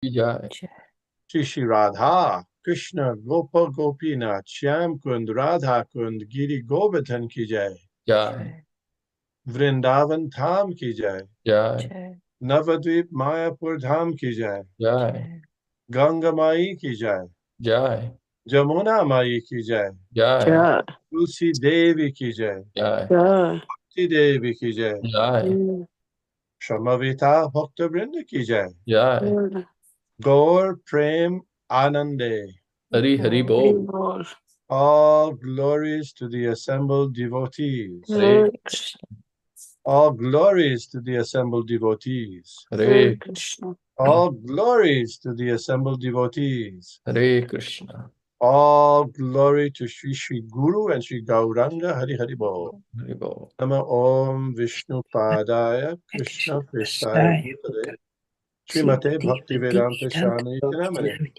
की जाए। श्री श्री राधा कृष्ण गोप गोपीनाथ श्याम कुंद राधा कुंद गिरि गोवर्धन की जय। जय वृंदावन धाम की जय। जय नवद्वीप मायापुर धाम की जय। जय गंगा माई की जय। जय जमुना माई की जय। जय जय तुलसी देवी की जय। जय जय तुलसी देवी की जय। जय समवेता भक्त वृंद की जय। जय। गौर प्रेम आनंदे। हरि हरि हरि बोल। बोल। All glories to the assembled devotees. Hare Hare Krishna All glories to the assembled devotees. Hare Hare Krishna All glories to the assembled devotees. Hare Krishna. All glory to Sri Sri Guru and Sri Gauranga Hari Hari Bol. Hari बोल। Nama Om Vishnu Padaya Krishna Prestaya Bhutale Srimate Bhaktivedanta Swami Namane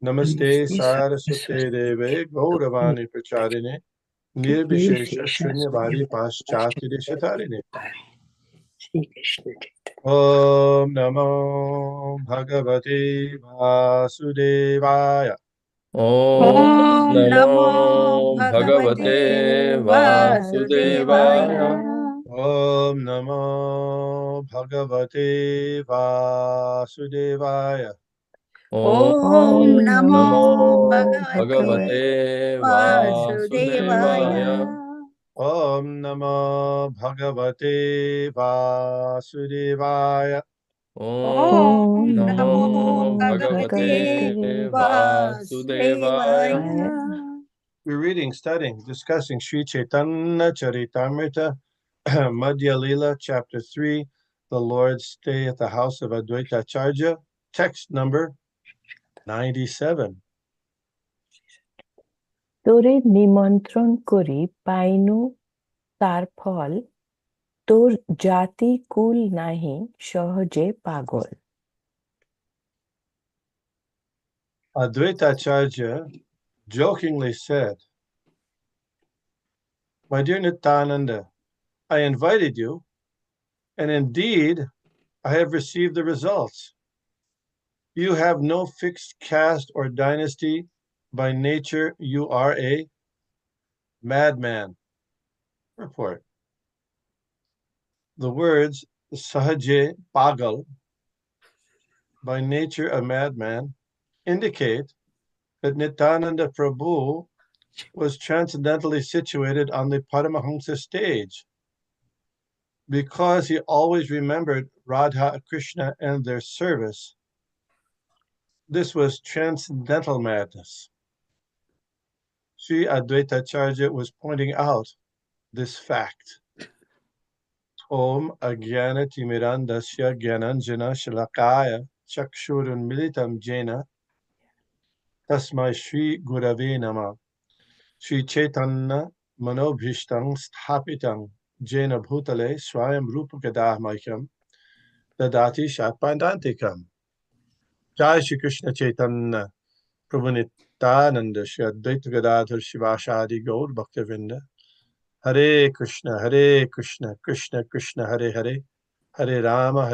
Namaste Saraswate Deve Gauravani Pracharine Nirvishesha Shunyavadi Paschati Deshatarine Shri Krishna Om Namo Bhagavate Vasudevaya ओम ॐ नमो नमो भगवते भगवते वासुदेवाय। वासुदेवाय। Om Namo Bhagavate Vasudevaya ॐ ओम नमो नमो भगवते भगवते वासुदेवाय। वासुदेवाय। Om Namo Bhagavate Vasudevaya ओम ॐ नमो नमो भगवते भगवते वासुदेवाय। वासुदेवाय। We're reading, studying, discussing Sri Caitanya Charitamrita, Madhya Lila, Chapter 3, The Lord's Stay at the House of Advaita Acharya, text number 97. তোরে নিমন্ত্রণ করি পাইনু তার ফল তোর জাতি কুল নাহি সহজে পাগল। Advaita Acharya jokingly said, "My dear Nityananda, I invited you, and indeed I have received the results. You have no fixed caste or dynasty. By nature, you are a madman." Report. The words Sahaje Pagal, by nature a madman, indicate that Nityananda Prabhu was transcendentally situated on the Paramahamsa stage because he always remembered Radha, Krishna, and their service. This was transcendental madness. Sri Advaita Acharya was pointing out this fact. Om Agyana Timirandasya Gyananjana Shalakaya Chakshurun Militam Jena Tasmai Shri Gurave Nama Shri Chaitanya Manobhishtam Sthapitam Jena Bhutale Swayam Rupakadahmaikam Dadati Shatpandantikam. Jai Shri Krishna Chaitanya Prabhu Nityananda Shri Advaita Gadadhar Shivashadi Gaur Bhaktavinda Hare Krishna Krishna Krishna Hare Hare Hare Rama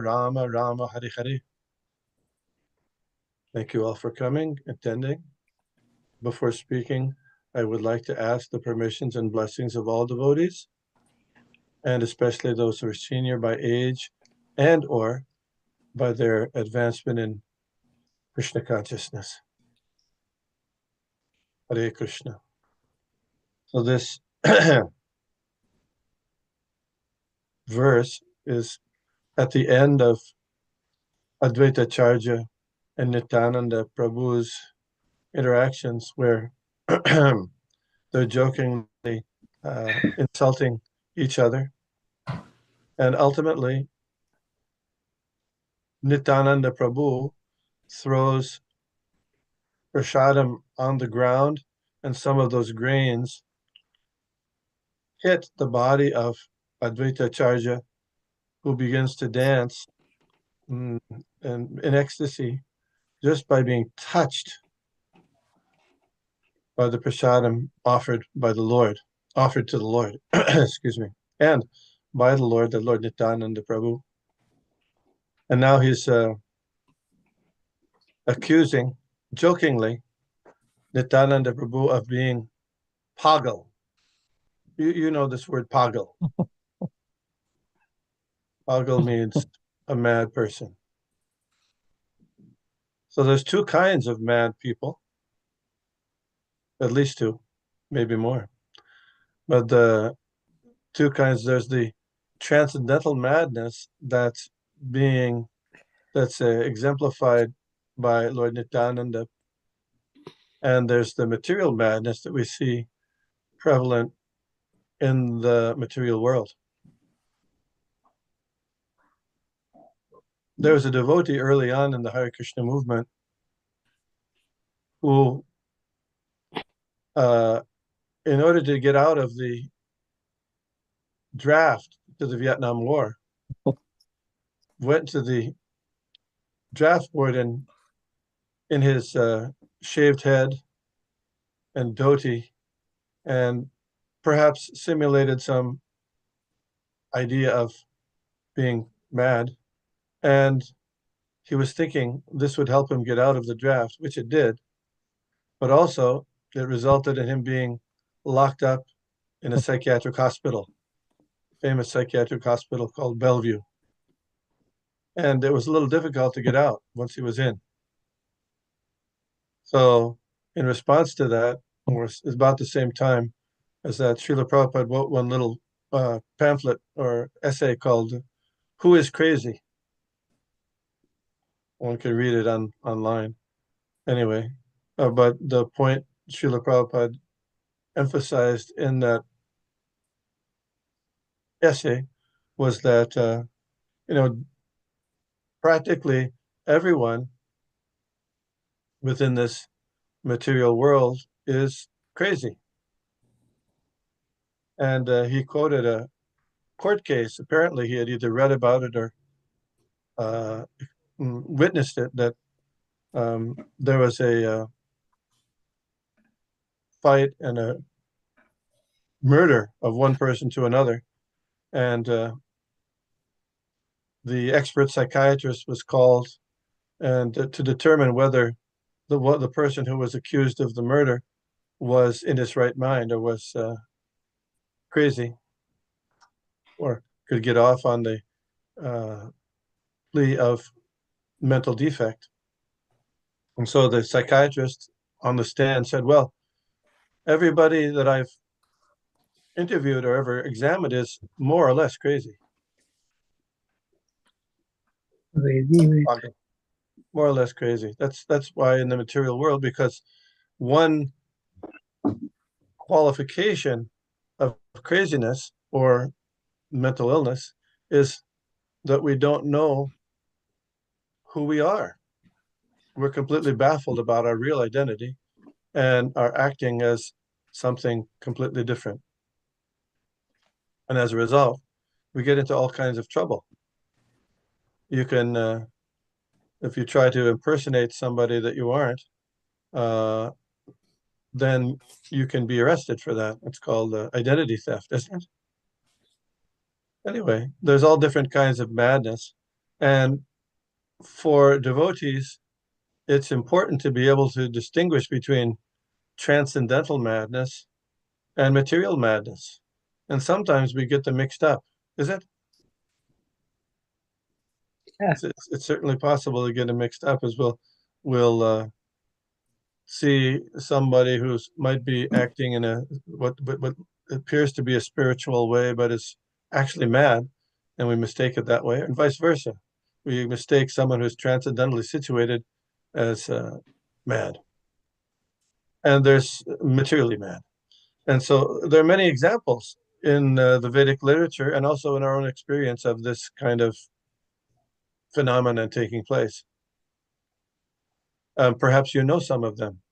Rama Rama Hare Hare. Thank you all for coming, attending. Before speaking, I would like to ask the permissions and blessings of all devotees, and especially those who are senior by age and or by their advancement in Krishna consciousness. Hare Krishna. So this verse is at the end of Advaita Acharya and Nityananda Prabhu's interactions where they're jokingly insulting each other. And ultimately, Nityananda Prabhu throws prasadam on the ground, and some of those grains hit the body of Advaita Acharya, who begins to dance in ecstasy just by being touched by the prasadam offered by the Lord, offered to the Lord, excuse me, and by the Lord Nityananda Prabhu. And now he's accusing, jokingly, Nityananda Prabhu of being pagal. You know this word pagal. Pagal means a mad person. So there's two kinds of mad people, at least two, maybe more. But the two kinds, there's the transcendental madness that's exemplified by Lord Nityananda, and there's the material madness that we see prevalent in the material world. There was a devotee early on in the Hare Krishna movement who, in order to get out of the draft to the Vietnam War, went to the draft board and in his shaved head and dhoti, and perhaps simulated some idea of being mad. And he was thinking this would help him get out of the draft, which it did. But also, it resulted in him being locked up in a psychiatric hospital, famous psychiatric hospital called Bellevue. And it was a little difficult to get out once he was in. So in response to that, or about the same time as that, Srila Prabhupada wrote one little pamphlet or essay called "Who is Crazy?" One can read it online. Anyway, but the point Srila Prabhupada emphasized in that essay was that, practically everyone within this material world is crazy. And he quoted a court case. Apparently, he had either read about it or witnessed it, that there was a fight and a murder of one person to another. And the expert psychiatrist was called and to determine whether the person who was accused of the murder was in his right mind or was crazy or could get off on the plea of mental defect. And so the psychiatrist on the stand said, well, everybody that I've interviewed or ever examined is more or less crazy. More or less crazy. That's why in the material world, because one qualification of craziness or mental illness is that we don't know who we are. We're completely baffled about our real identity and are acting as something completely different. And as a result, we get into all kinds of trouble. You can, if you try to impersonate somebody that you aren't, then you can be arrested for that. It's called identity theft, isn't it? Anyway, there's all different kinds of madness. And for devotees, it's important to be able to distinguish between transcendental madness and material madness. And sometimes we get them mixed up, is it? Yeah. It's certainly possible to get them mixed up, as we'll see somebody who might be acting in what appears to be a spiritual way, but is actually mad, and we mistake it that way, and vice versa. We mistake someone who's transcendentally situated as mad, and there's materially mad. And so there are many examples in the Vedic literature and also in our own experience of this kind of phenomenon taking place. Perhaps you know some of them.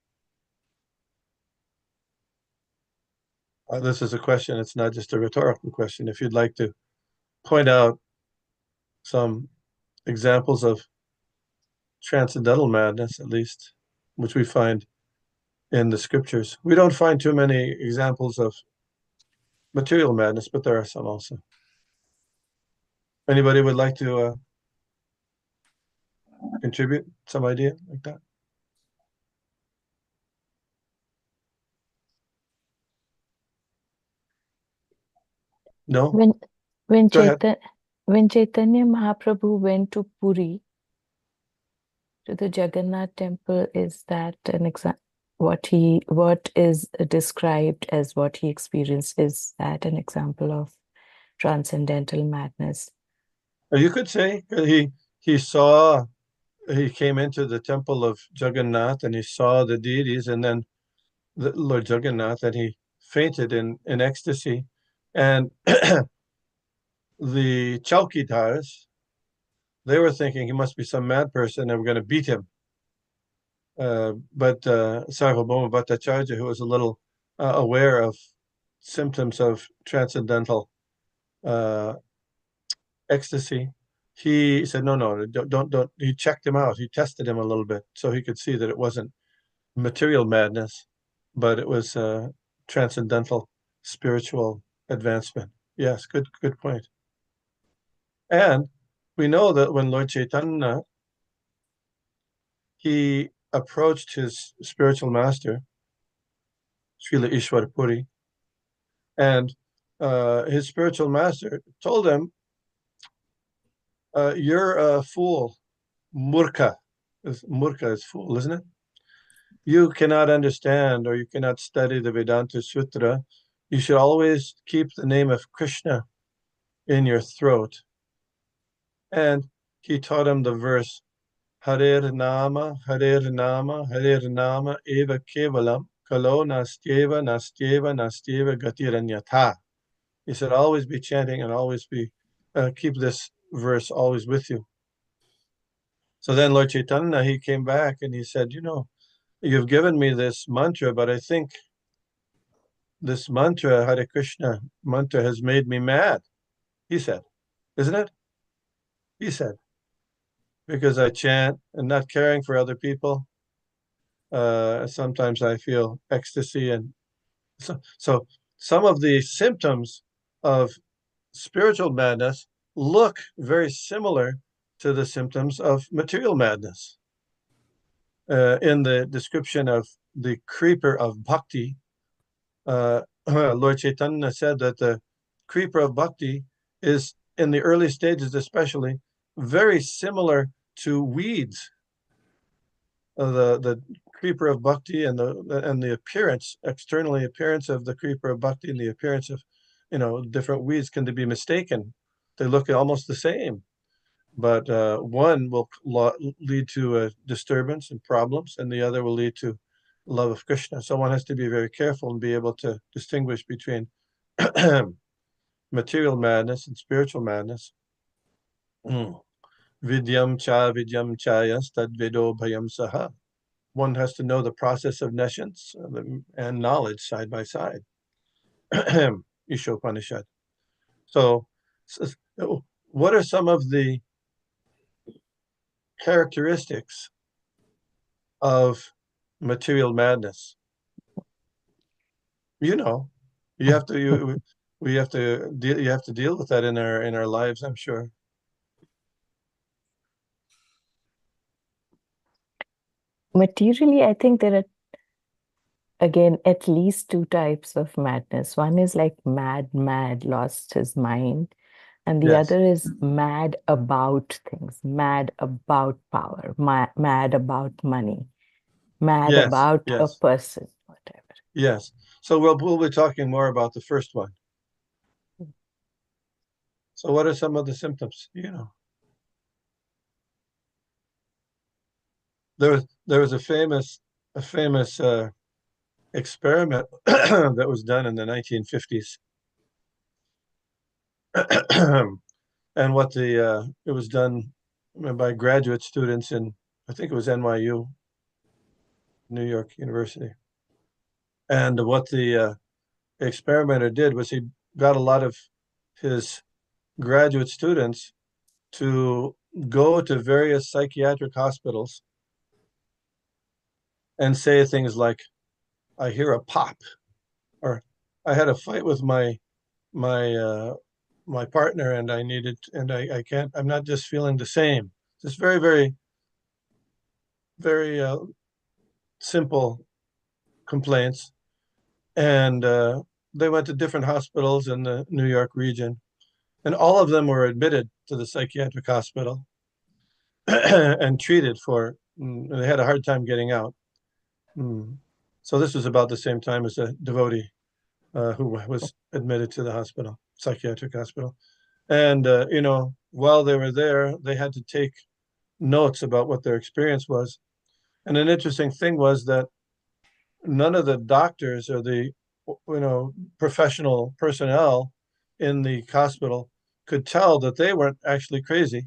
This is a question, it's not just a rhetorical question. If you'd like to point out some examples of transcendental madness, at least, which we find in the scriptures. We don't find too many examples of material madness, but there are some also. Anybody would like to contribute some idea like that? No? When Go ahead. when Chaitanya Mahaprabhu went to Puri, to the Jagannath temple, is that an example? What is described as what he experienced, is that an example of transcendental madness? You could say he came into the temple of Jagannath and he saw the deities and then the Lord Jagannath, and he fainted in ecstasy. And the Chaukidars, they were thinking he must be some mad person and we're going to beat him. But Sarvabhauma Bhattacharya, who was a little aware of symptoms of transcendental ecstasy, he said, no, don't. He checked him out. He tested him a little bit so he could see that it wasn't material madness, but it was transcendental spiritual advancement. Yes, good point. And we know that when Lord Chaitanya, he approached his spiritual master, Srila Ishwar Puri, and his spiritual master told him, you're a fool, murkha. Murkha is fool, isn't it? You cannot understand or you cannot study the Vedanta Sutra. You should always keep the name of Krishna in your throat. And he taught him the verse, Harer Nama, Harer Nama, Harer Nama, Eva Kevalam, Kalo Nastyeva, Nastyeva, Nastyeva Gatiranyatha. He said, always be chanting and always keep this verse always with you. So then Lord Chaitanya, he came back and he said, you've given me this mantra, but I think this mantra, Hare Krishna mantra, has made me mad. He said, isn't it? He said, because I chant and not caring for other people. Sometimes I feel ecstasy. And so some of the symptoms of spiritual madness look very similar to the symptoms of material madness. In the description of the creeper of bhakti, Lord Chaitanya said that the creeper of bhakti is, in the early stages especially, very similar to weeds. The creeper of bhakti and the appearance, externally appearance of the creeper of bhakti and the appearance of, different weeds can be mistaken. They look almost the same, but one will lead to a disturbance and problems, and the other will lead to love of Krishna. So one has to be very careful and be able to distinguish between material madness and spiritual madness. Vidyam chayas tadvido bhayam saha. One has to know the process of nescience and knowledge side by side. Ishopanishad. So, what are some of the characteristics of material madness? You have to we have to you have to deal with that in our lives, I'm sure. Materially, I think there are, again, at least two types of madness. One is like mad, lost his mind. And the Yes. other is mad about things, mad about power, mad about money, mad Yes, about a yes. person, whatever. Yes. So we'll be talking more about the first one. So what are some of the symptoms? There was a famous experiment that was done in the 1950s. And it was done by graduate students in, I think it was NYU, New York University. And what the experimenter did was he got a lot of his graduate students to go to various psychiatric hospitals and say things like, I hear a pop, or I had a fight with my partner and I can't, I'm not just feeling the same. Just very, very, very simple complaints. And they went to different hospitals in the New York region, and all of them were admitted to the psychiatric hospital and treated for, they had a hard time getting out. So this was about the same time as a devotee who was admitted to the hospital, psychiatric hospital. And, while they were there, they had to take notes about what their experience was. And an interesting thing was that none of the doctors or the, professional personnel in the hospital could tell that they weren't actually crazy.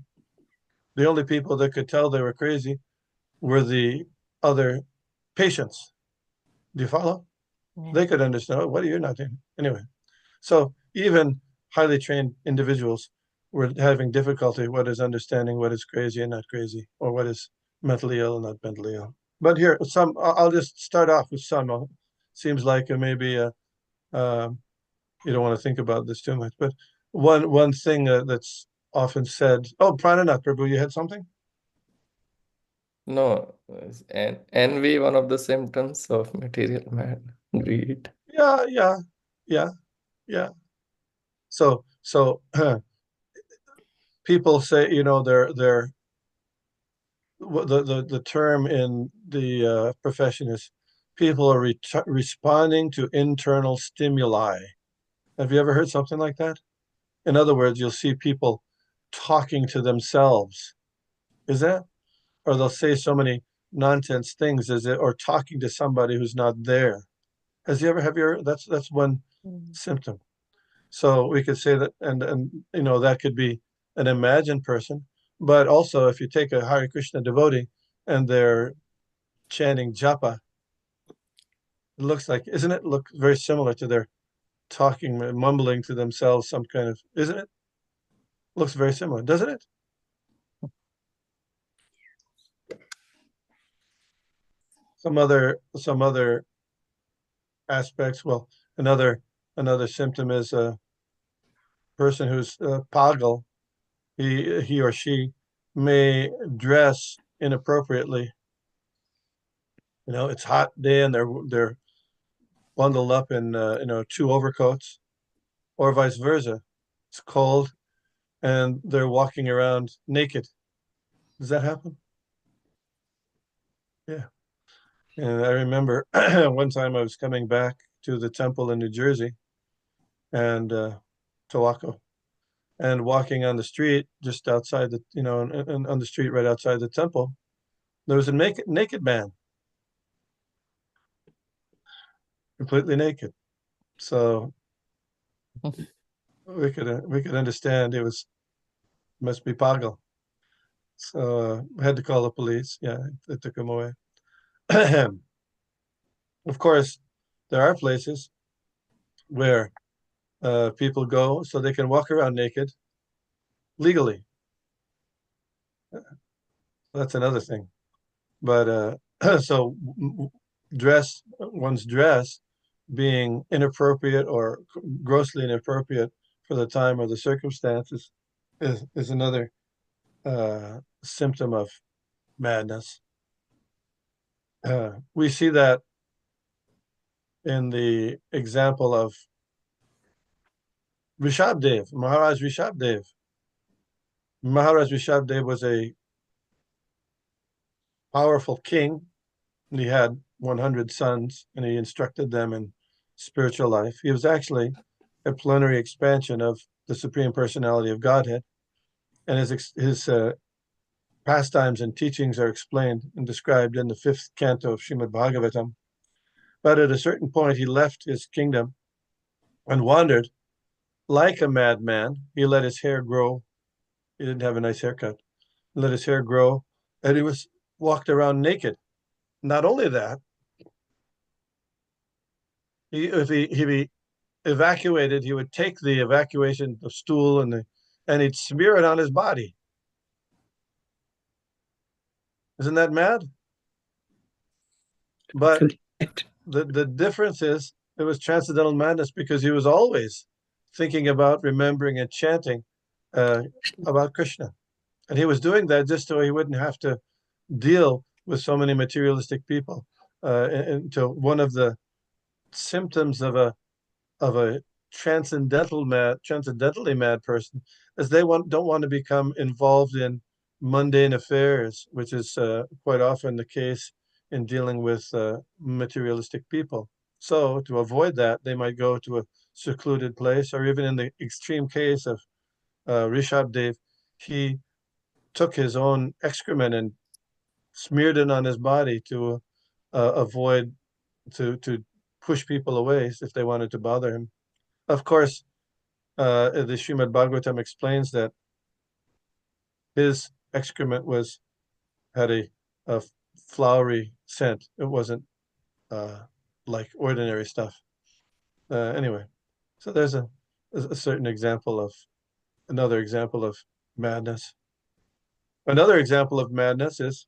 The only people that could tell they were crazy were the other patients. Do you follow? Yeah. They could understand, what are you not doing? Anyway, so even highly trained individuals were having difficulty what is understanding what is crazy and not crazy, or what is mentally ill and not mentally ill. But here, I'll just start off with some. Seems like maybe you don't want to think about this too much, but one thing that's often said. Oh, Prananath Prabhu, you had something? No, envy one of the symptoms of material man. Greed. Yeah. So people say, they're the term in the profession is people are responding to internal stimuli. Have you ever heard something like that? In other words, you'll see people talking to themselves. Is that? Or they'll say so many nonsense things or talking to somebody who's not there. Have you ever, that's one symptom. So we could say that, and that could be an imagined person, but also if you take a Hare Krishna devotee and they're chanting japa, it looks like, isn't it look very similar to their talking, mumbling to themselves, some kind of, isn't it? Looks very similar, doesn't it? Some other aspects. Well, another symptom is a person who's pagal. He or she may dress inappropriately. It's hot day and they're bundled up in 2 overcoats, or vice versa. It's cold and they're walking around naked. Does that happen? Yeah. And I remember one time I was coming back to the temple in New Jersey and Tawako, and walking on the street just outside the, on the street right outside the temple, there was a naked man, completely naked. So we could understand it must be pagal. So I had to call the police. Yeah, they took him away. Of course, there are places where people go so they can walk around naked legally. That's another thing. But so one's dress being inappropriate or grossly inappropriate for the time or the circumstances is another symptom of madness. We see that in the example of Rishabdev, Maharaj Rishabdev. Maharaj Rishabdev was a powerful king. He had 100 sons and he instructed them in spiritual life. He was actually a plenary expansion of the Supreme Personality of Godhead. And his pastimes and teachings are explained and described in the 5th canto of Srimad Bhagavatam. But at a certain point, he left his kingdom and wandered like a madman. He let his hair grow. He didn't have a nice haircut. He let his hair grow, and he walked around naked. Not only that, if he evacuated, he would take the evacuation of stool and he'd smear it on his body. Isn't that mad? But the difference is it was transcendental madness because he was always thinking about, remembering, and chanting about Krishna. And he was doing that just so he wouldn't have to deal with so many materialistic people. And so one of the symptoms of a of a transcendentally mad person is they don't want to become involved in mundane affairs, which is quite often the case in dealing with materialistic people. So to avoid that, they might go to a secluded place, or even in the extreme case of Rishabdev, he took his own excrement and smeared it on his body to avoid to push people away if they wanted to bother him. Of course, the Srimad Bhagavatam explains that his excrement had a flowery scent. It wasn't like ordinary stuff. Anyway, so there's a certain another example of madness. Another example of madness is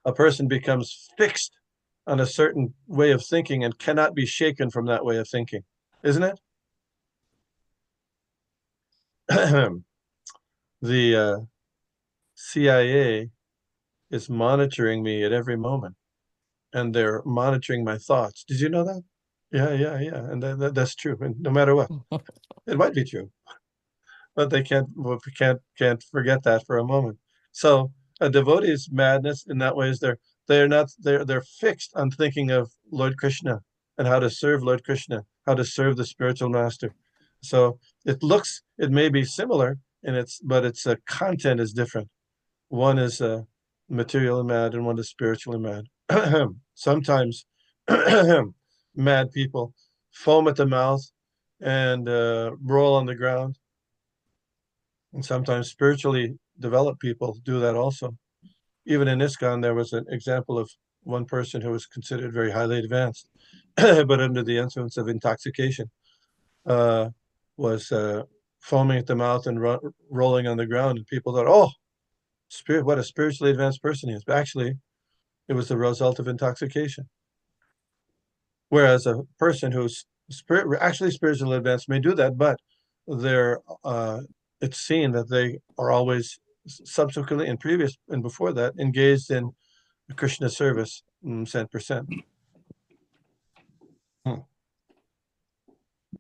a person becomes fixed on a certain way of thinking and cannot be shaken from that way of thinking, isn't it? The CIA is monitoring me at every moment, and they're monitoring my thoughts. Did you know that? Yeah, and that's true. And no matter what, it might be true, but they can't forget that for a moment. So a devotee's madness in that way is they're fixed on thinking of Lord Krishna and how to serve Lord Krishna, how to serve the spiritual master. So it may be similar but its content is different. One is materially mad and one is spiritually mad. Sometimes mad people foam at the mouth and roll on the ground. And sometimes spiritually developed people do that also. Even in ISKCON, there was an example of one person who was considered very highly advanced, but under the influence of intoxication, was foaming at the mouth and rolling on the ground. And people thought, oh, what a spiritually advanced person he is. But actually, it was the result of intoxication. Whereas a person who's actually spiritually advanced may do that, but it's seen that they are always subsequently and before that engaged in Krishna service 100%.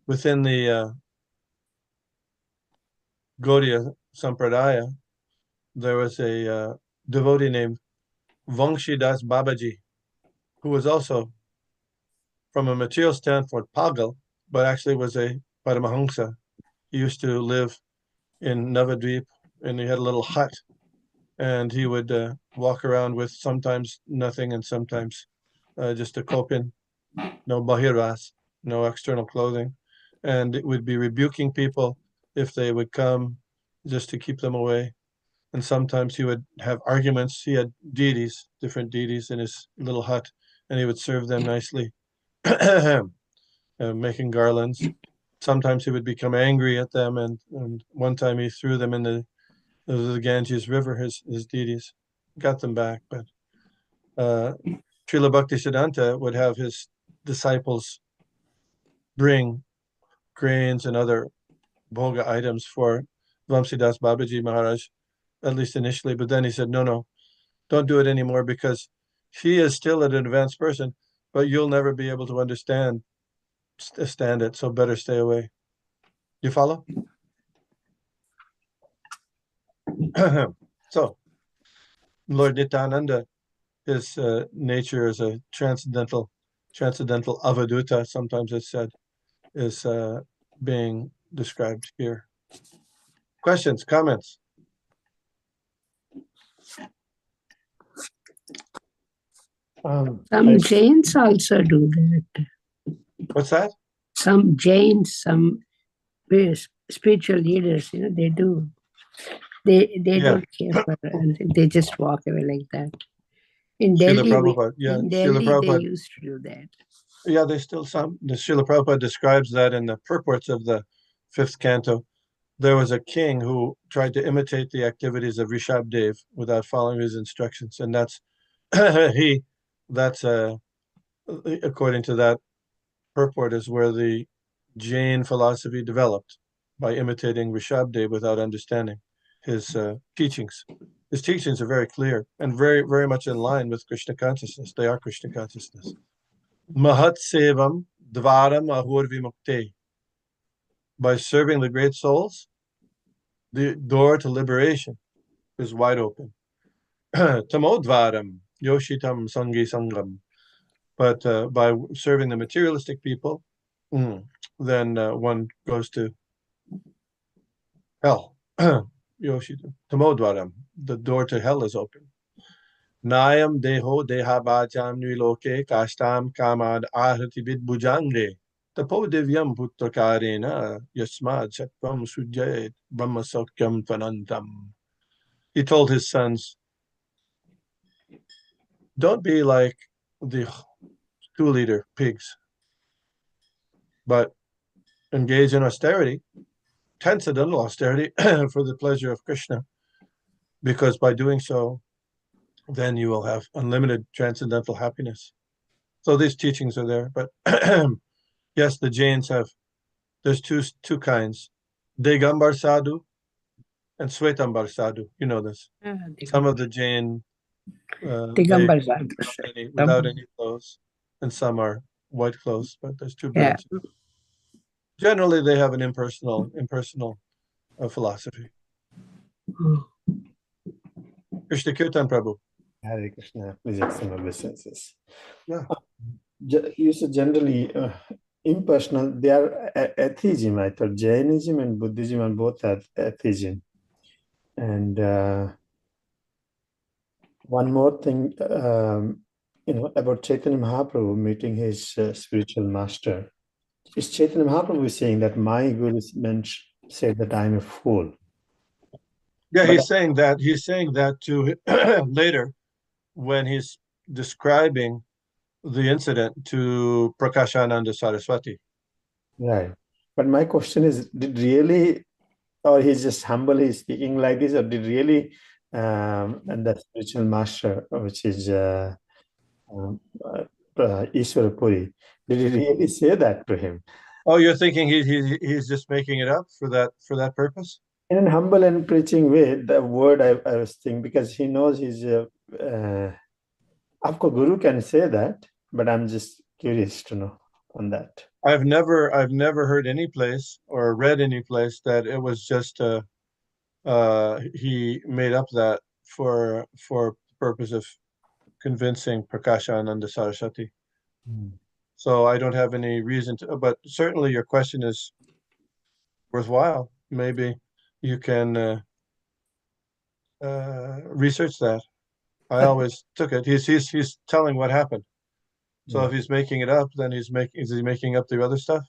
Within the Gaudiya Sampradaya, there was a devotee named Vangshidas Babaji, who was also, from a material standpoint, pagal, but actually was a Paramahamsa. He used to live in Navadvip, and he had a little hut, and he would walk around with sometimes nothing and sometimes just a kopin, no bahirvas, no external clothing, and it would be rebuking people if they would come just to keep them away. And sometimes he would have arguments. He had different deities in his little hut, and he would serve them nicely, making garlands. Sometimes he would become angry at them, and one time he threw them in the Ganges River, his deities, got them back. But Srila Bhaktisiddhanta would have his disciples bring grains and other bhoga items for Vamsidas Babaji Maharaj, at least initially. But then he said, no, don't do it anymore, because he is still an advanced person, but you'll never be able to stand it. So better stay away. You follow? So Lord Nityananda, his nature is a transcendental avaduta, sometimes it's said, is being described here. Questions, comments? Some Jains also do that. What's that? Some Jains, some spiritual leaders, they do. They don't care for anything. They just walk away like that. In Delhi, Srila Prabhupada, they used to do that. Yeah, there's still some. The Srila Prabhupada describes that in the purports of the 5th canto. There was a king who tried to imitate the activities of Rishabdev without following his instructions, and that's according to that purport, is where the Jain philosophy developed, by imitating Rishabdev without understanding his teachings. His teachings are very clear and very, very much in line with Krishna consciousness. They are Krishna consciousness. Mahat sevam dvaram ahur vimukte. By serving the great souls, the door to liberation is wide open. Tamodvaram yoshitam sangi sangam. But by serving the materialistic people, then one goes to hell. Yoshitam tamodvaram. The door to hell is open. Nayam deho dehabacham niloke kashtam kamad ahati vidbujange. Tapo divyam putrakarena yasmad satvam sujayet brahmasakyam fanantam. He told his sons, don't be like the 2-liter pigs, but engage in austerity, transcendental austerity for the pleasure of Krishna, because by doing so, then you will have unlimited transcendental happiness. So these teachings are there, but yes, the Jains have, there's two kinds, Digambar Sadhu and Svetambar Sadhu. You know this. Some of the Jain, Digambar Sadhu. without any clothes, and some are white clothes, but there's two Yeah. branches. Generally, they have an impersonal philosophy. Krishna Kirtan Prabhu. Hare Krishna, please accept my blessings. Yeah. You said generally impersonal, they are atheism. I thought Jainism and Buddhism are both atheism. And one more thing, about Chaitanya Mahaprabhu meeting his spiritual master. Is Chaitanya Mahaprabhu saying that my guru said that I'm a fool? Yeah, But he's saying that to later when he's describing the incident to Prakashananda Saraswati. right. But my question is, did really, or he's just humble, he's speaking like this, or did really, and the spiritual master, which is Ishwara Puri, did he really say that to him? Oh, you're thinking he's just making it up for that purpose? In a humble and preaching way, the word I was thinking, because he knows he's of course, Guru can say that, but I'm just curious to know on that. I've never heard any place or read any place that it was just he made up that for purpose of convincing Prakashananda Saraswati. So I don't have any reason to, but certainly your question is worthwhile. Maybe you can research that. I always took it. He's telling what happened. So if he's making it up, then is he making up the other stuff?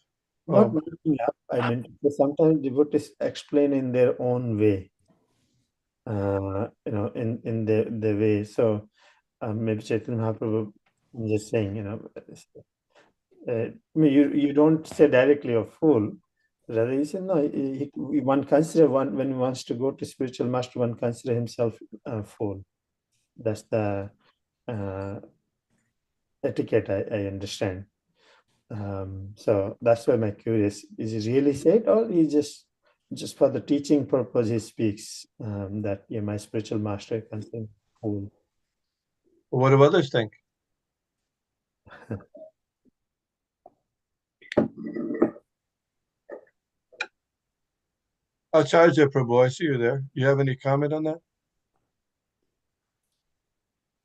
Not making up. I mean, sometimes devotees explain in their own way. In the way. So maybe Chaitanya Mahaprabhu, I'm just saying, you don't say directly a fool. Rather, you say, no, one consider when he wants to go to spiritual master, one consider himself a fool. That's the etiquette I understand. So that's why my curious, is he really said, or he just for the teaching purpose he speaks, that my spiritual master can say fool. What do others think? Acharya Prabhu, I see you there. You have any comment on that?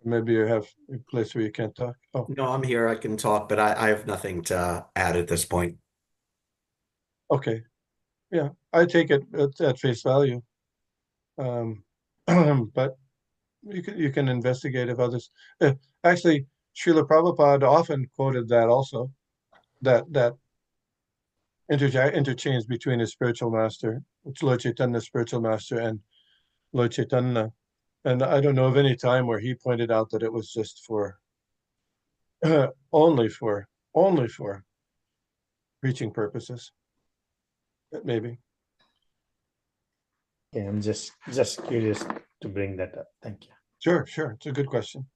Maybe you have a place where you can't talk. Oh, No, I'm here. I can talk, but I have nothing to add at this point. okay. Yeah, I take it at face value. But you can investigate if others. Actually, Srila Prabhupada often quoted that also, that interchange between his spiritual master, Lord Chaitanya's spiritual master, and Lord Chaitanya. And I don't know of any time where he pointed out that it was just for only for preaching purposes. Maybe. Yeah, I'm just curious to bring that up. Thank you. Sure. It's a good question.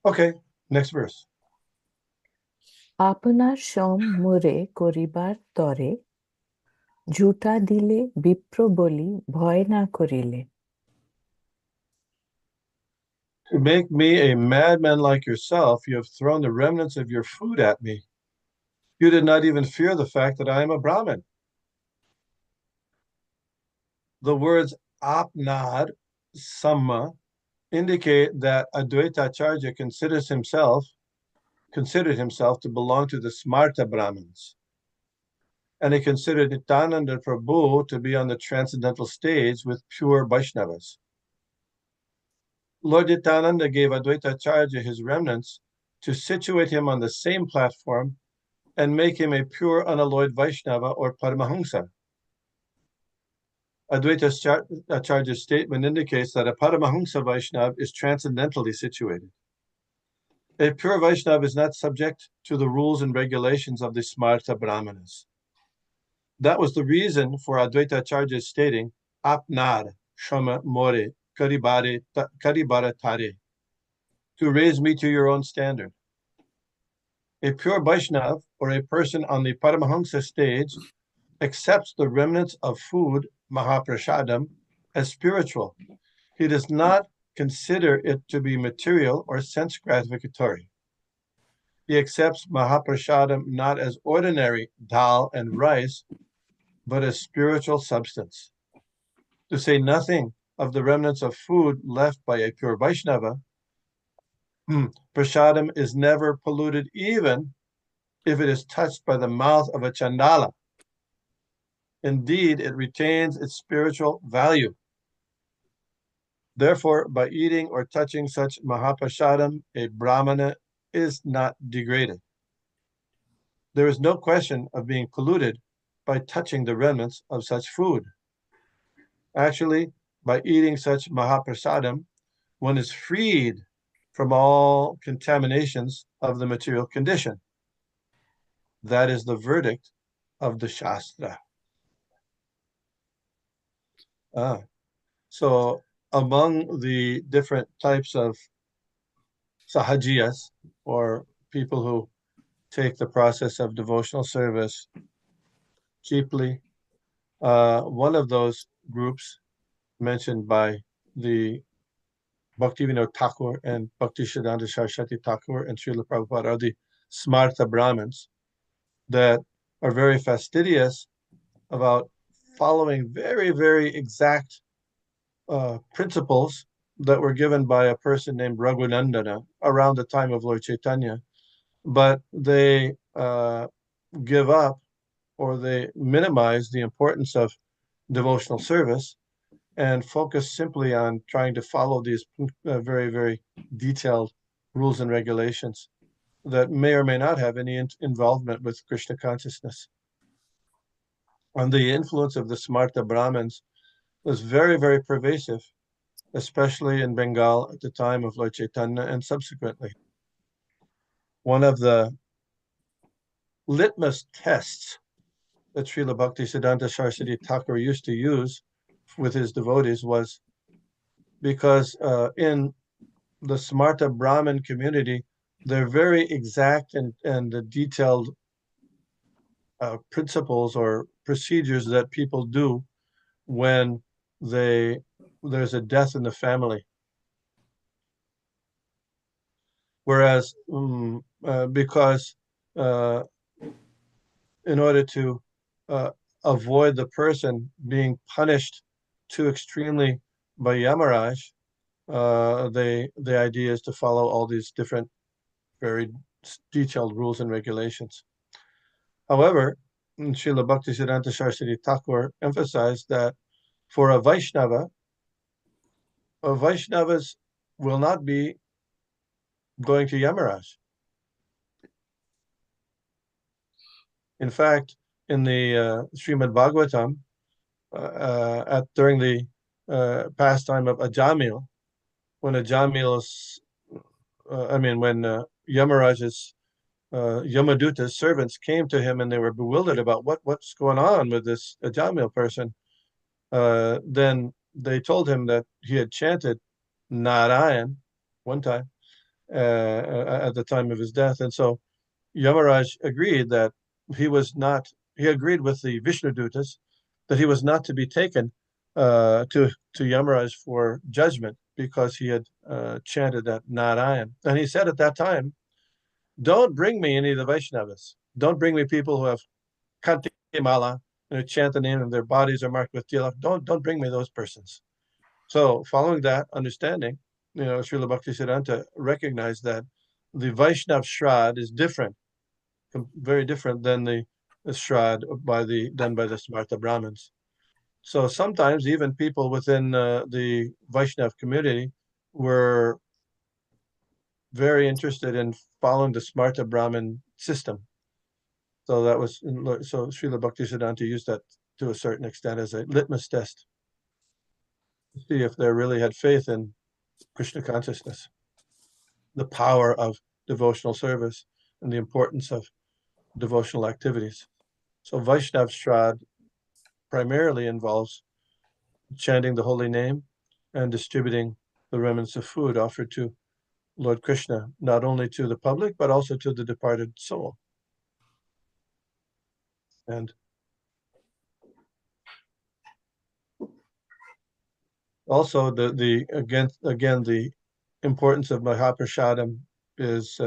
Okay, next verse. আপনার সম্মুরে করিবার তরে ঝুটা দিলে বিপ্র বলি ভয় না করিলে. To make me a madman like yourself, you have thrown the remnants of your food at me. You did not even fear the fact that I am a Brahmin. The words apnad, samma, indicate that Advaita Acharya considered himself to belong to the Smarta Brahmins. And he considered Nityananda Prabhu to be on the transcendental stage with pure Vaishnavas. Lord Nityananda gave Advaita Acharya his remnants to situate him on the same platform and make him a pure unalloyed Vaishnava or Paramahamsa. Advaita Acharya's statement indicates that a Paramahamsa Vaishnava is transcendentally situated. A pure Vaishnava is not subject to the rules and regulations of the Smarta Brahmanas. That was the reason for Advaita Acharya stating, Apnar, Shama More, Karibara Tare, to raise me to your own standard. A pure Vaishnava, or a person on the Paramahamsa stage, accepts the remnants of food, Mahaprashadam, as spiritual. He does not consider it to be material or sense gratificatory. He accepts Mahaprashadam not as ordinary dal and rice, but as spiritual substance. To say nothing of the remnants of food left by a pure Vaishnava, Prashadam is never polluted even if it is touched by the mouth of a Chandala. Indeed, it retains its spiritual value. Therefore, by eating or touching such Mahaprashadam, a Brahmana is not degraded. There is no question of being polluted by touching the remnants of such food. Actually, by eating such Mahaprasadam, one is freed from all contaminations of the material condition. That is the verdict of the Shastra. So among the different types of sahajiyas, or people who take the process of devotional service cheaply, one of those groups mentioned by the Bhaktivinoda Thakur and Bhaktisiddhanta Saraswati Thakur and Srila Prabhupada are the Smarta Brahmins that are very fastidious about following very, very exact principles that were given by a person named Raghunandana around the time of Lord Caitanya, but they give up or they minimize the importance of devotional service and focus simply on trying to follow these very, very detailed rules and regulations that may or may not have any involvement with Krishna consciousness. And the influence of the Smarta Brahmins was very, very pervasive, especially in Bengal at the time of Lord Chaitanya and subsequently. One of the litmus tests that Srila Bhaktisiddhanta Saraswati Thakur used to use with his devotees was because in the Smarta Brahmin community, they're very exact and detailed principles or procedures that people do when there's a death in the family. Whereas because in order to avoid the person being punished too extremely by Yamaraj, the idea is to follow all these different very detailed rules and regulations. However, Srila Bhaktisiddhanta Saraswati Thakur emphasized that for a Vaishnavas will not be going to Yamaraj. In fact, in the Srimad Bhagavatam, during the pastime of Ajamil, when Ajamil is, when Yamaraj's Yamaduta's servants came to him and they were bewildered about what's going on with this Ajamil person, then they told him that he had chanted Narayan one time at the time of his death. And so Yamaraj agreed that he agreed with the Vishnudutas that he was not to be taken to Yamaraj for judgment because he had chanted that Narayan. And he said at that time, don't bring me any of the Vaishnavas. Don't bring me people who have Kanti Mala and who chant the name and their bodies are marked with tilak. Don't bring me those persons. So following that understanding, Srila Bhaktisiddhanta recognized that the Vaishnav Shrad is different, very different than the Shrad done by the Smarta Brahmins. So sometimes even people within the Vaishnav community were very interested in following the Smarta Brahmin system. So Srila Bhaktisiddhanta used that to a certain extent as a litmus test to see if they really had faith in Krishna consciousness, the power of devotional service, and the importance of devotional activities. So Vaishnav Shrad primarily involves chanting the holy name and distributing the remnants of food offered to Lord Krishna, not only to the public, but also to the departed soul. And also the importance of Mahaprasadam is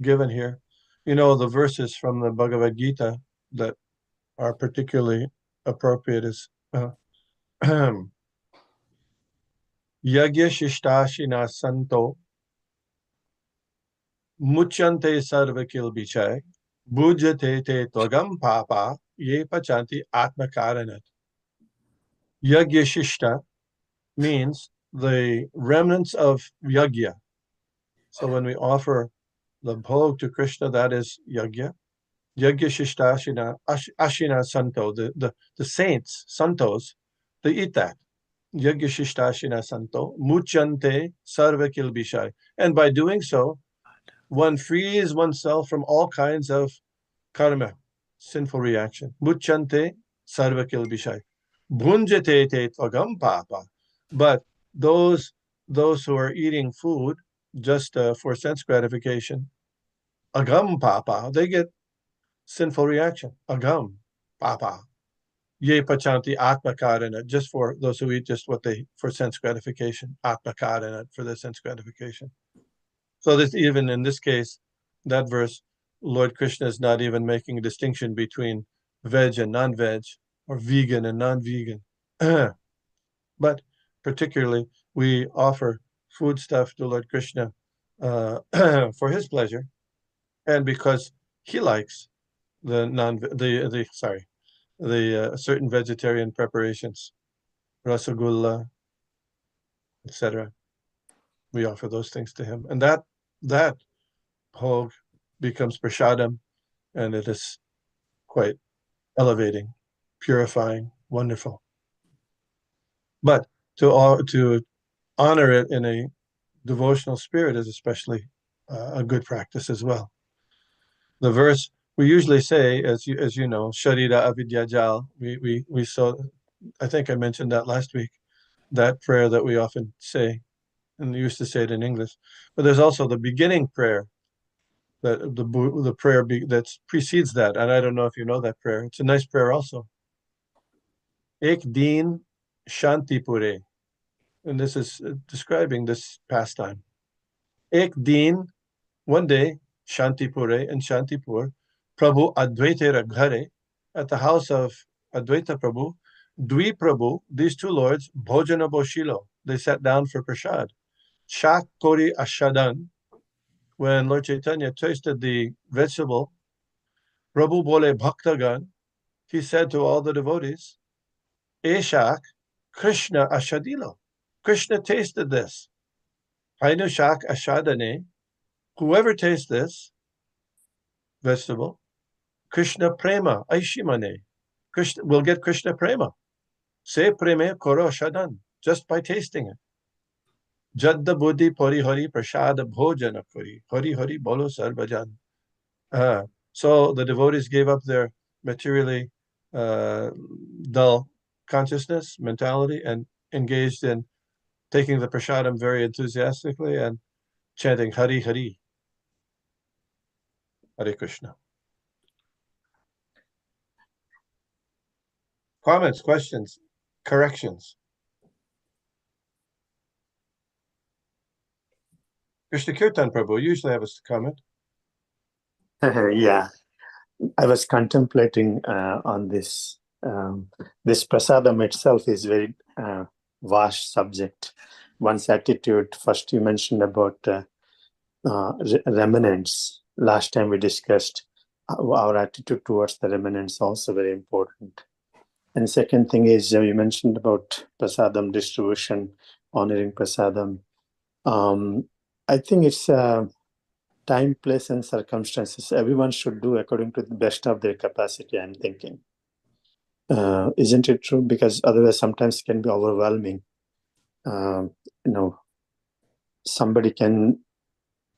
given here. The verses from the Bhagavad Gita that are particularly appropriate is Yagya Shishtashina Santo Muchante Sarvakil Bichai Bhujate Te Twagam Papa Ye Pachanti Atmakaranat. Yagya Shishta means the remnants of Yagya. So when we offer the bhog to Krishna, that is Yagya. Yagya Shishta Ashina Santo, the saints, Santos, they eat that. Yagya Shishta Ashina Santo, Muchante Sarva Kilbishai. And by doing so, one frees oneself from all kinds of karma, sinful reaction. Muchante Sarva Kilbishai. Bhunjate te tvagam papa. But those who are eating food just for sense gratification, agam papa, they get sinful reaction. Agam papa. Ye pachanti atmakarana, just for those who eat just for sense gratification. Atmakarana, for the sense gratification. So even in this case, that verse, Lord Krishna is not even making a distinction between veg and non-veg, or vegan and non-vegan. But particularly, we offer foodstuff to Lord Krishna for his pleasure, and because he likes the certain vegetarian preparations, rasagulla, etc. We offer those things to him, and that bhog becomes prasadam, and it is quite elevating, purifying, wonderful. But to honor it in a devotional spirit is especially a good practice as well. The verse we usually say, as you know, Sharira Avidya Jal. We saw, I think I mentioned that last week, that prayer that we often say, and we used to say it in English. But there's also the beginning prayer, that the prayer that precedes that, and I don't know if you know that prayer. It's a nice prayer also. Ek Deen Shanti Pure. And this is describing this pastime. Ek Deen, one day, Shantipure in Shantipur, Prabhu Advaita Raghare, at the house of Advaita Prabhu, Dvi Prabhu, these two lords, Bhojana Boshilo, they sat down for prasad. Shak Kori Ashadan, when Lord Caitanya tasted the vegetable, Prabhu Bole Bhaktagan, he said to all the devotees, Eshak Krishna Ashadilo. Krishna tasted this. Hainu Shak Ashadane, whoever tastes this vegetable, Krishna Prema Aishimane, Krishna will get Krishna Prema. Se Preme Koro Shadan, just by tasting it. Jadda Buddhi Pori Hari Prasada Bhojana Kori, Hari Hari Bolo Sarvajan. So the devotees gave up their materially dull consciousness, mentality, and engaged in taking the prasadam very enthusiastically and chanting Hari Hari. Hare Krishna. Comments, questions, corrections? Krishna Kirtan Prabhu, you usually have a comment. Yeah, I was contemplating on this. This prasadam itself is very vast subject. One's attitude. First, you mentioned about remnants. Last time we discussed our attitude towards the remnants, also very important. And second thing is you mentioned about prasadam distribution, honoring prasadam. I think it's time, place, and circumstances. Everyone should do according to the best of their capacity, I'm thinking. Isn't it true? Because otherwise sometimes it can be overwhelming. Somebody can,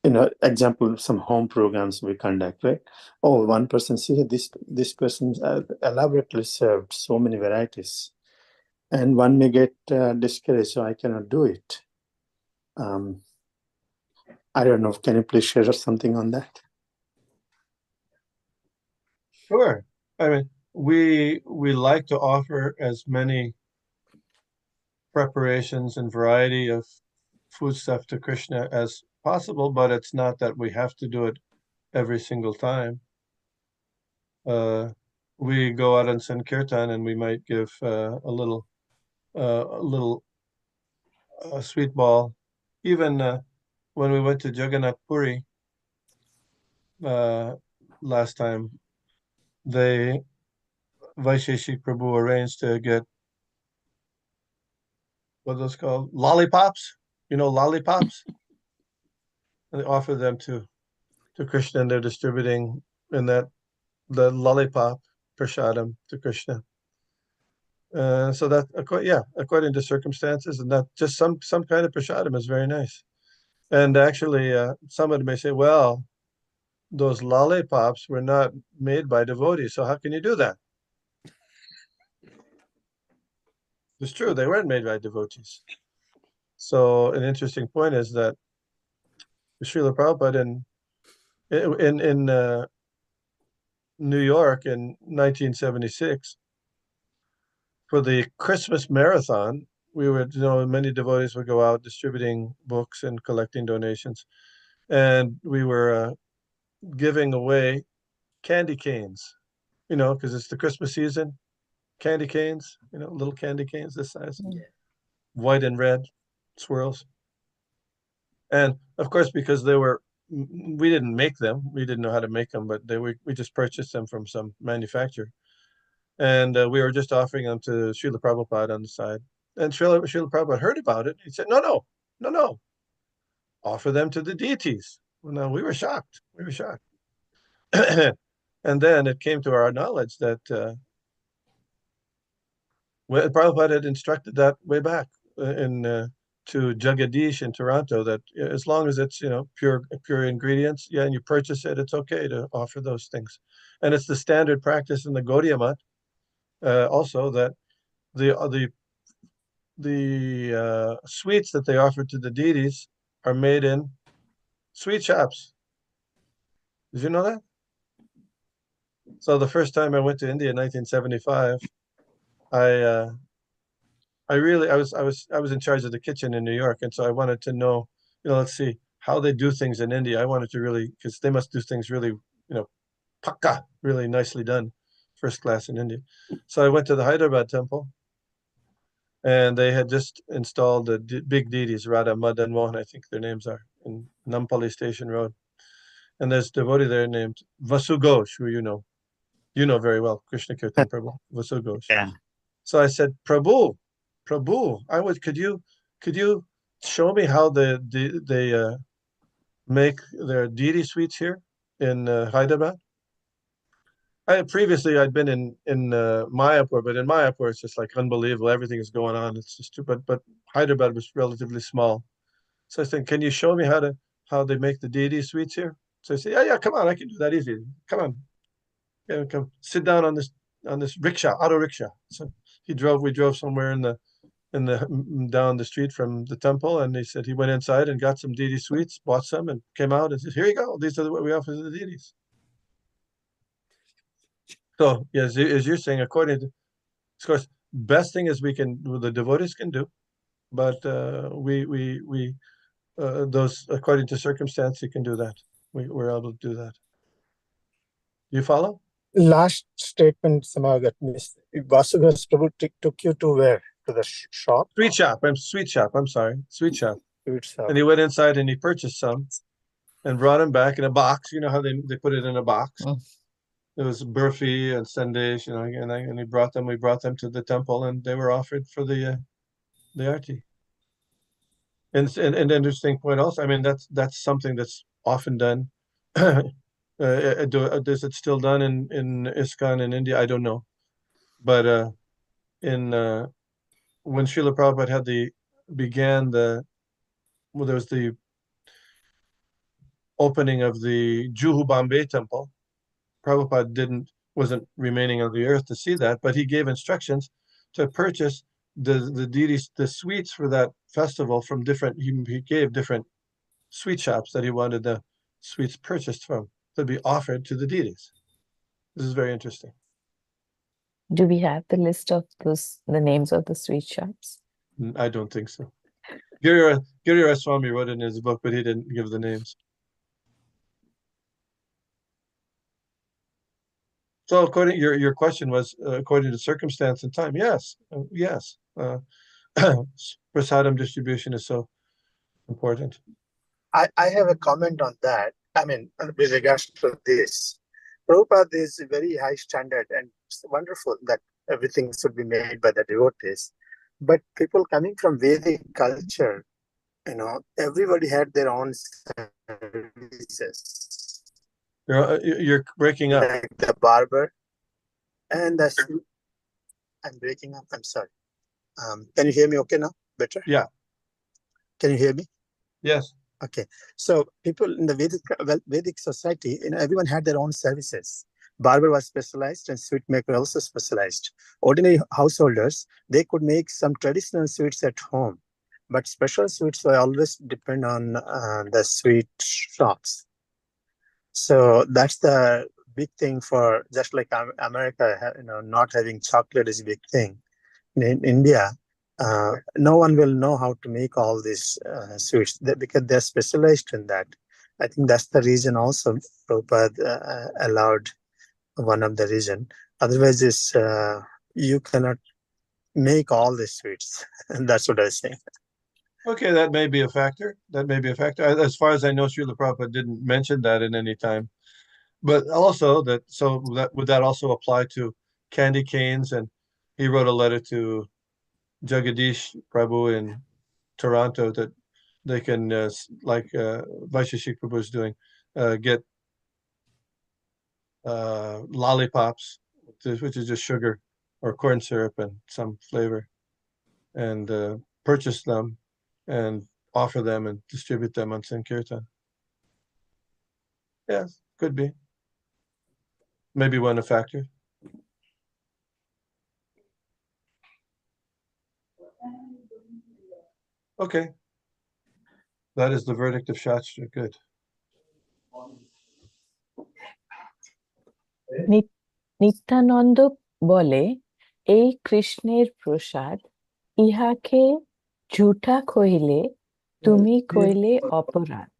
example, some home programs we conduct, right? Oh, one person, see, this person elaborately served so many varieties. And one may get discouraged, so I cannot do it. I don't know. Can you please share something on that? Sure. I mean, we like to offer as many preparations and variety of foodstuff to Krishna as possible, but it's not that we have to do it every single time. We go out on Sankirtan and we might give a little sweet ball. Even when we went to Jagannath Puri last time, Vaisheshik Prabhu arranged to get what are those called? Lollipops. Lollipops? And they offer them to Krishna, and they're distributing in the lollipop prasadam to Krishna. So that, according to circumstances, and that just some kind of prasadam is very nice. And actually, somebody may say, well, those lollipops were not made by devotees, so how can you do that? It's true, they weren't made by devotees. So an interesting point is that Srila Prabhupada in New York in 1976, for the Christmas marathon, we would, many devotees would go out distributing books and collecting donations. And we were giving away candy canes, because it's the Christmas season. Candy canes, little candy canes this size, white and red swirls. And of course, because we didn't make them, we didn't know how to make them, but we just purchased them from some manufacturer. And we were just offering them to Srila Prabhupada on the side. And Srila Prabhupada heard about it. He said, no. Offer them to the deities. Well, no, we were shocked. And then it came to our knowledge that Prabhupada had instructed that way back to Jagadish in Toronto, that as long as it's pure ingredients, and you purchase it, it's okay to offer those things. And it's the standard practice in the Gaudiya Math also, that the sweets that they offer to the deities are made in sweet shops. Did you know that? So the first time I went to India in 1975, I was in charge of the kitchen in New York, and so I wanted to know, let's see how they do things in India. I wanted to really, because they must do things really, pakka, really nicely done, first class in India. So I went to the Hyderabad temple, and they had just installed the big deities, Radha, Madan and Mohan, I think their names are, in Nampally Station Road. And there's a devotee there named Vasu Ghosh, who you know very well, Krishna Kirtan Prabhu, Vasu Ghosh. Yeah. So I said, Prabhu, could you show me how they make their deity sweets here in Hyderabad? Previously I'd been in Mayapur, but in Mayapur it's just like unbelievable. Everything is going on. It's just but Hyderabad was relatively small. So I said, can you show me how they make the deity sweets here? So I said, yeah, come on, I can do that easy. Come on, come sit down on this rickshaw, auto rickshaw. So we drove somewhere down the street from the temple, and he said he went inside and got some deity sweets, bought some, and came out and said, here you go. These are what we offer to the deities. So yes, as you're saying, according to, of course, best thing is the devotees can do, but we those according to circumstance, you can do that. We're able to do that. You follow? Last statement somehow got missed. Vasubhas Prabhu took you to where? To the shop? Sweet shop. Sweet shop. I'm sorry. Sweet shop. Sweet shop. And he went inside and he purchased some and brought him back in a box. You know how they put it in a box? Mm. It was burfi and sandesh, you know, and he brought them. We brought them to the temple, and they were offered for the arti. And an interesting point also. I mean, that's something that's often done. Is it still done in ISKCON in India? I don't know, but when Srila Prabhupada there was the opening of the Juhu Bombay temple. Prabhupada wasn't remaining on the earth to see that, but he gave instructions to purchase the deities, the sweets for that festival from he gave different sweet shops that he wanted the sweets purchased from to be offered to the deities. This is very interesting. Do we have the list of the names of the sweet shops? I don't think so. Giriraj Swami wrote it in his book, but he didn't give the names. So according your question was according to circumstance and time. Yes, yes. Prasadam distribution is so important. I have a comment on that. I mean, with regards to this, Prabhupada is a very high standard, and it's wonderful that everything should be made by the devotees. But people coming from Vedic culture, you know, everybody had their own services. You're breaking up. Like the barber and I'm breaking up. I'm sorry. Can you hear me okay now? Better? Yeah. Can you hear me? Yes. Okay. So people in the Vedic society, you know, everyone had their own services. Barber was specialized and sweet maker also specialized. Ordinary householders, they could make some traditional sweets at home, but special sweets were always depend on the sweet shops. So that's the big thing for, just like America, you know, not having chocolate is a big thing. In India, no one will know how to make all these sweets because they're specialized in that. I think that's the reason also Prabhupada allowed one of the reason. Otherwise, you cannot make all the sweets. And that's what I was saying. Okay, that may be a factor. That may be a factor. As far as I know, Srila Prabhupada didn't mention that at any time. But also would that also apply to candy canes? And he wrote a letter to Jagadish Prabhu in Toronto that they can, like Vaisheshik Prabhu is doing, get lollipops, which is just sugar or corn syrup and some flavor, and purchase them and offer them and distribute them on Sankirtan. Yes, could be. Maybe one a factor. Okay. That is the verdict of Shastra. Good. Nityananda বলে এই কৃষ্ণের প্রসাদ ইহাকে ঝুঠা কইলে তুমি কইলে অপরাধ.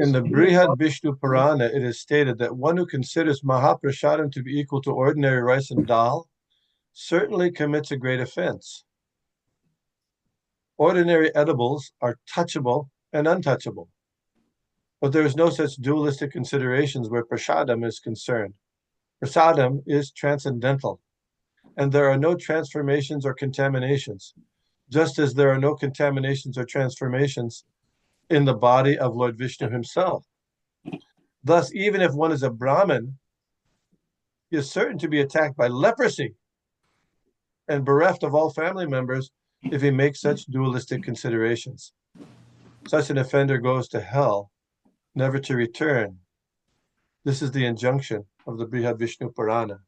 In the Brihad Vishnu Purana, it is stated that one who considers Mahaprasadam to be equal to ordinary rice and dal certainly commits a great offense. Ordinary edibles are touchable and untouchable, but there is no such dualistic considerations where prasadam is concerned. Prasadam is transcendental, and there are no transformations or contaminations, just as there are no contaminations or transformations in the body of Lord Vishnu himself. Thus, even if one is a Brahmin, he is certain to be attacked by leprosy and bereft of all family members if he makes such dualistic considerations. Such an offender goes to hell, never to return. This is the injunction of the Brihad Vishnu Purana.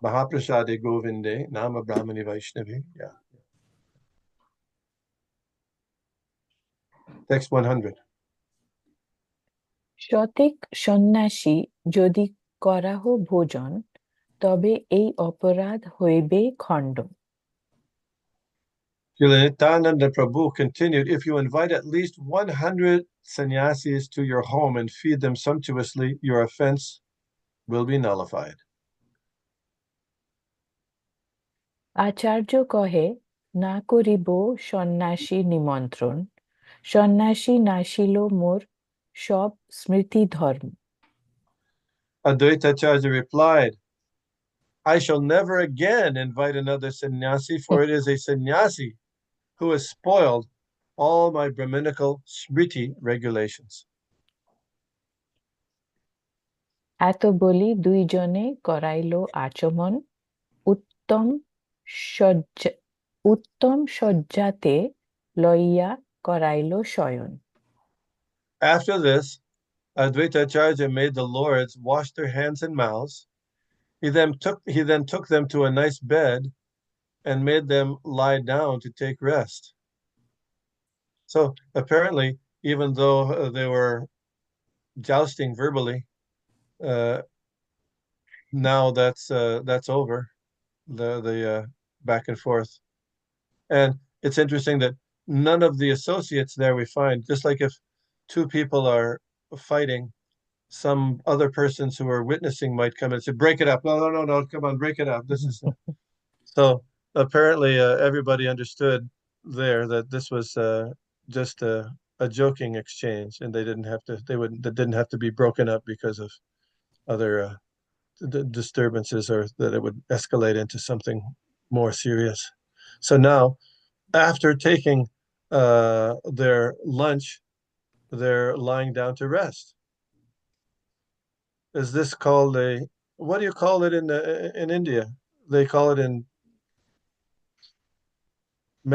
Mahaprasade Govinde, Nama Brahmani Vaishnavi. Yeah. Text 100. শতেক সন্ন্যাসী যদি করাহ ভোজন তবে এই অপরাধ হইবে খণ্ড. Nityananda Prabhu continued, if you invite at least 100 sannyasis to your home and feed them sumptuously, your offense will be nullified. আচার্য কহে না করিব সন্ন্যাসী নিমন্ত্রণ সন্ন্যাসী নাশিল মোর সব স্মৃতি ধর্ম Advaita Acharya replied, I shall never again invite another sannyasi, for it is a sannyasi who has spoiled all my Brahminical smriti regulations. এত বলি দুইজনে করাইল আচমন উত্তম শয্যাতে লইয়া করাইল শয়ন After this, Advaita Acharya made the lords wash their hands and mouths. He then took them to a nice bed and made them lie down to take rest. So apparently, even though they were jousting verbally, now that's over, the back and forth. And it's interesting that none of the associates there we find, just like if two people are fighting, some other persons who are witnessing might come and say, break it up. No, come on, break it up. This is so apparently everybody understood there that this was just a joking exchange, and they didn't have to be broken up because of other disturbances, or that it would escalate into something more serious. So now, after taking their lunch, they're lying down to rest. Is this called what do you call it in India? They call it in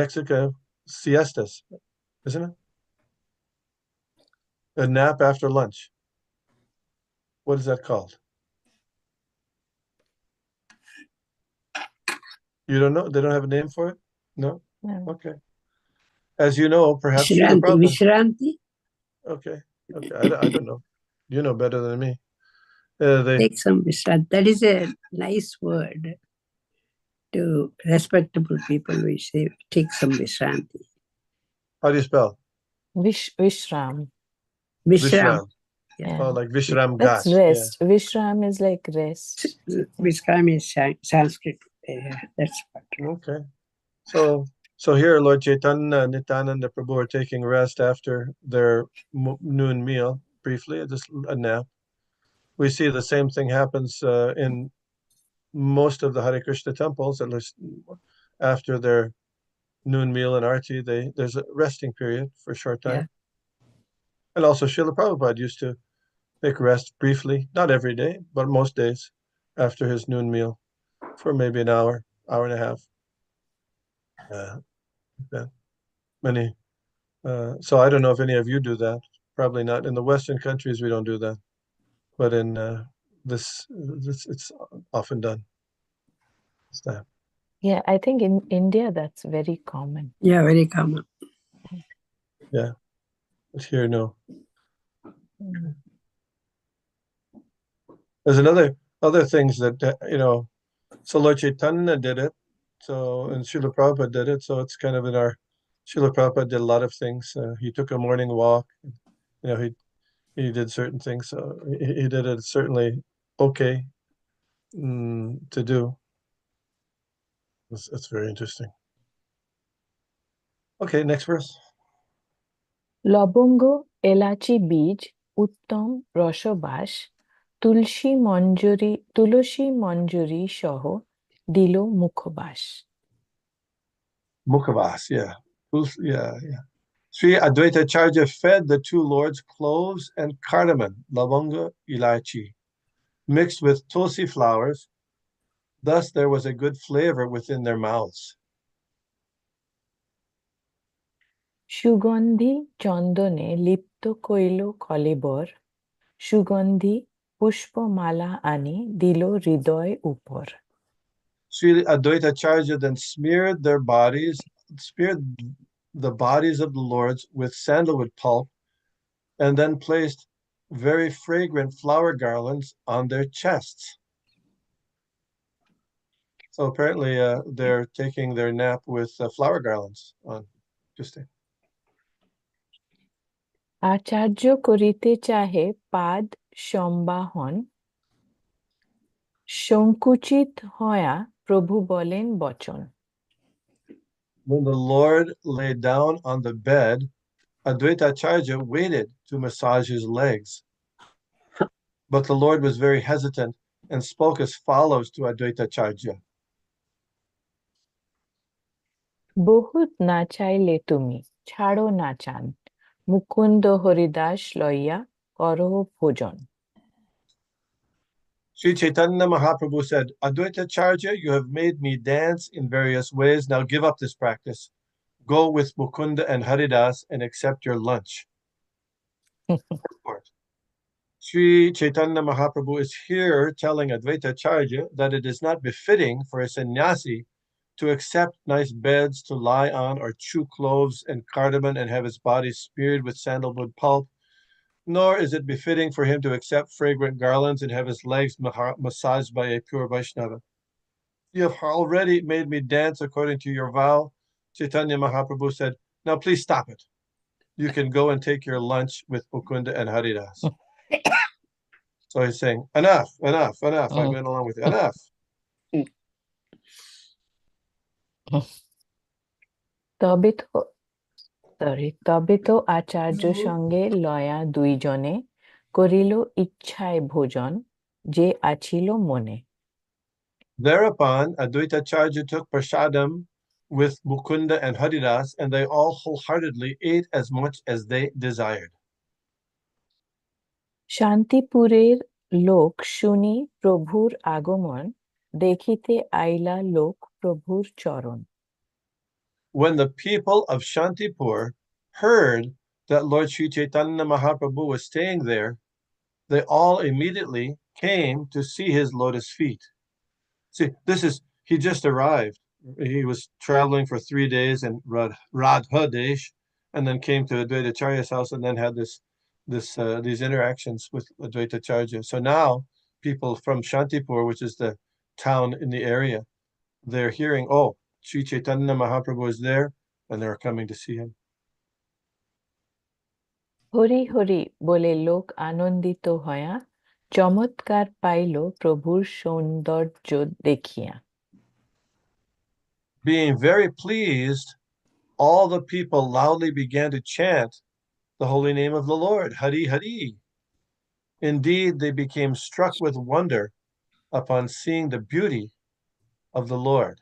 Mexico siestas, isn't it? A nap after lunch. What is that called? You don't know? They don't have a name for it? No? No. Okay. As you know, perhaps Srila Vishranti, Prabhupada. Vishranti. Okay. I don't know. You know better than me. Take some Vishranti. That is a nice word to respectable people. We say, take some Vishranti. How do you spell? Vishram. Vishram. Yeah. Oh, like Vishram That's Gas. rest. Vishram is like rest. Vishram is Sanskrit. That's what. Okay. So here, Lord Chaitanya and Nityananda Prabhu are taking rest after their noon meal, briefly, just a nap. We see the same thing happens in most of the Hare Krishna temples, at least after their noon meal and arti, there's a resting period for a short time. Yeah. And also Srila Prabhupada used to take rest briefly, not every day, but most days after his noon meal for maybe an hour and a half. So I don't know if any of you do that. Probably not. In the Western countries, we don't do that. But in this it's often done. Yeah, I think in India that's very common. Yeah, very common. Yeah. But here, no. There's other things that, so Lord Chaitanya did it. So, and Srila Prabhupada did it. So it's kind of in our, Srila Prabhupada did a lot of things. He took a morning walk. He did certain things. So he did it certainly okay to do. That's very interesting. Okay, next verse. লবঙ্গ এলাচি বীজ উত্তম রসবাস তুলসী মঞ্জরি সহ দিল মুখবাস Mukhavas, yeah. Sri Advaita Acharya fed the two lords cloves and cardamom, lavanga, ilachi, mixed with tulsi flowers. Thus there was a good flavor within their mouths. সুগন্ধি চন্দনে লিপ্ত কইল কলেবর সুগন্ধি পুষ্পমালা আনি দিল হৃদয় উপর Sri Advaita Acharya then smeared the bodies of the lords with sandalwood pulp, and then placed very fragrant flower garlands on their chests. So apparently they're taking their nap with flower garlands on. Interesting. আচার্য করিতে চাহে পাদ সম্বাহন সংকুচিত হয়া প্রভু বলেন বচন When the Lord lay down on the bed, Advaita Acharya waited to massage his legs. But the Lord was very hesitant and spoke as follows to Advaita Acharya. বহুত না চাইলে তুমি ছাড়ো না চান মুকুন্দ হরিদাস লইয়া করো ভোজন Sri Chaitanya Mahaprabhu said, Advaita Acharya, you have made me dance in various ways. Now give up this practice. Go with Mukunda and Haridas and accept your lunch. Sri Chaitanya Mahaprabhu is here telling Advaita Acharya that it is not befitting for a sannyasi to accept nice beds to lie on or chew cloves and cardamom and have his body speared with sandalwood pulp, nor is it befitting for him to accept fragrant garlands and have his legs massaged by a pure Vaishnava. You have already made me dance according to your vow, Chaitanya Mahaprabhu said. Now please stop it. You can go and take your lunch with Mukunda and Haridas. So he's saying, enough, enough, enough. I went along with it. Enough. তবে তো আচার্য সঙ্গে লয়া দুইজনে করিল ইচ্ছায় ভোজন যে আছিল মনে Thereupon, Advaita Acharya took prasadam with Mukunda and Haridas, and they all wholeheartedly ate as much as they desired. শান্তিপুরের লোক শুনি প্রভুর আগমন দেখিতে আইলা লোক প্রভুর চরণ When the people of Shantipur heard that Lord Sri Chaitanya Mahaprabhu was staying there, they all immediately came to see his lotus feet. See, he just arrived. He was traveling for 3 days in Radhadesh, and then came to Advaita Acharya's house and then had these interactions with Advaita Acharya. So now people from Shantipur, which is the town in the area, they're hearing, oh, Sri Chaitanya Mahaprabhu is there, and they're coming to see him. Hari Hari বলে লোক আনন্দিত হয়া চমৎকার pile প্রভুর সৌন্দর্য দেখিয়া Being very pleased, all the people loudly began to chant the holy name of the Lord, Hari Hari. Indeed, they became struck with wonder upon seeing the beauty of the Lord.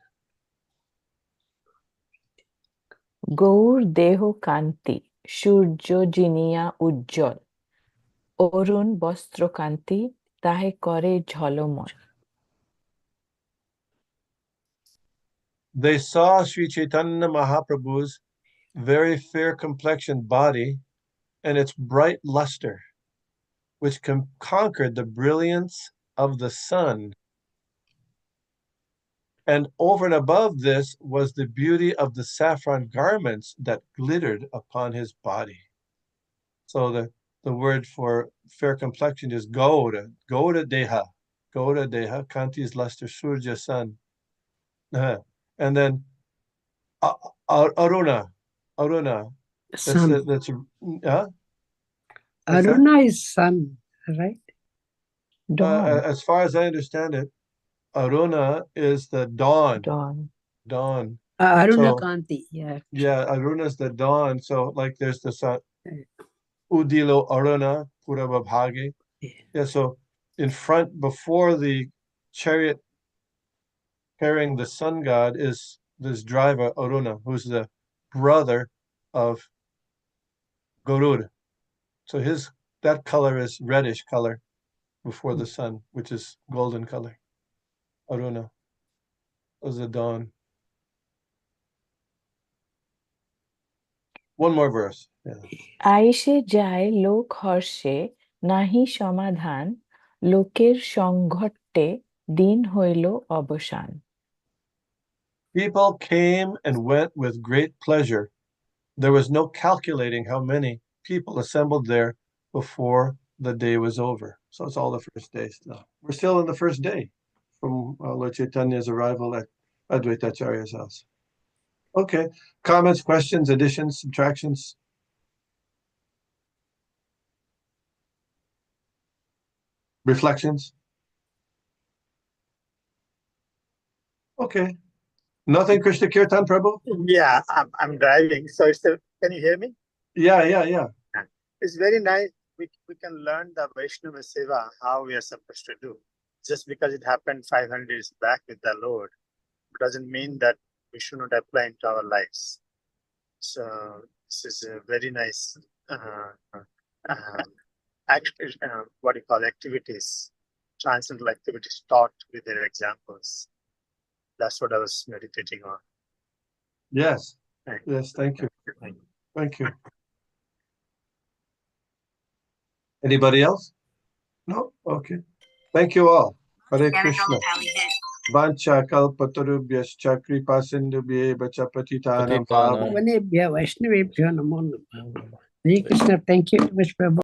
Gour দেহ কান্তি সূর্য জিনিয়া উজ্জ্বল অরুণ বস্ত্র কান্তি তাহে করে ঝলমল They saw Sri Chaitanya Mahaprabhu's very fair complexioned body and its bright luster, which conquered the brilliance of the sun. And over and above this was the beauty of the saffron garments that glittered upon his body. So the word for fair complexion is Gauda Deha. Gauda Deha, Kanti is luster, Surya sun. And then Aruna. Sun. Aruna is sun, right? Dawn. As far as I understand it, Aruna is the dawn. Dawn. Aruna Kanti, yeah. Yeah, Aruna is the dawn. So like there's the sun. Udilo Aruna Purabhabhage. Yeah, so in front, before the chariot carrying the sun god is this driver, Aruna, who's the brother of Garuda. So that color is reddish color before the sun, which is golden color. Aruna. Was the dawn. One more verse. Yeah. আইসে যায় লোক হর্ষে নাহি সমাধান লোকের সংঘট্টে দিন হইল অবসান People came and went with great pleasure. There was no calculating how many people assembled there before the day was over. So it's all the first day still. We're still in the first day. from Lord Chaitanya's arrival at Advaita Acharya's house. Okay, comments, questions, additions, subtractions? Reflections? Okay. Nothing, Krishna Kirtan Prabhu? Yeah, I'm driving. So can you hear me? Yeah. It's very nice. We can learn the Vaishnava Seva, how we are supposed to do. Just because it happened 500 years back with the Lord doesn't mean that we should not apply into our lives. So this is a very nice activities, transcendental activities taught with their examples. That's what I was meditating on. Yes. Yes, thank you. Thank you. Anybody else? No? Okay. Thank you all. Hare Krishna. Vancha kalpatarubhyascha kripa sindhubhye vacha patitanam Patitanam. Vanebhya Vaishnavebhyo namo namaha. Hare Krishna. Thank you very much, Prabhu.